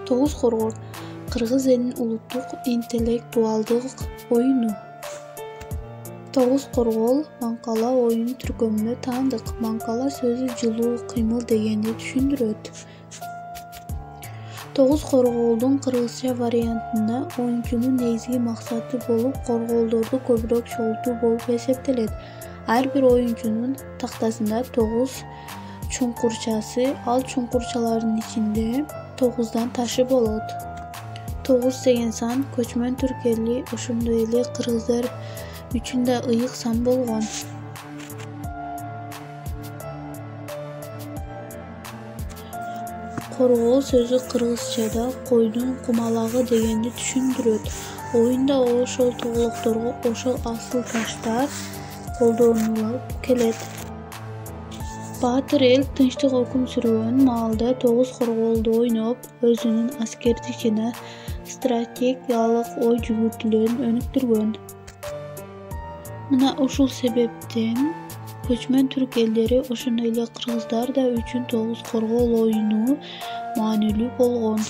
Тогуз коргол кыргыз элинин улуттук интеллектуалдык оюну. Тогуз коргол маңкала оюну түркөмүнө таандык. Маңкала сөзү жылуу, кыймыл дегенди түшүндүрөт. Тогуз корголдун кыргызча вариантында оюнчунун негизги максаты болуп корголдорду көбүрөөк чогултуу болуп эсептелет. Ар бир оюнчунун тактасында 9 чуңкурчасы, ал чуңкурчалардын ичинде 9дан ташы болот. 9 деген сан көчмөн түрк эли, ошондой эле кыргыздар үчүн да ыйык сан болгон. Коргол сөзү кыргызчада койдун кумалагы дегенди түшүндүрөт. Оюнда ошол тоголокторго ошол асыл таштар колдонулуп келет. Баатыр эл тынчтык өкүм сүргөн маалда 9 корголду ойноп, өзүнүн аскердик жана стратегиялык ой жүгүртүүлөрүн өнүктүргөн. Мына ушул себептен көчмөн түрк элдери, ошондой эле кыргыздар да үчүн 9 коргол оюну маанилүү болгон.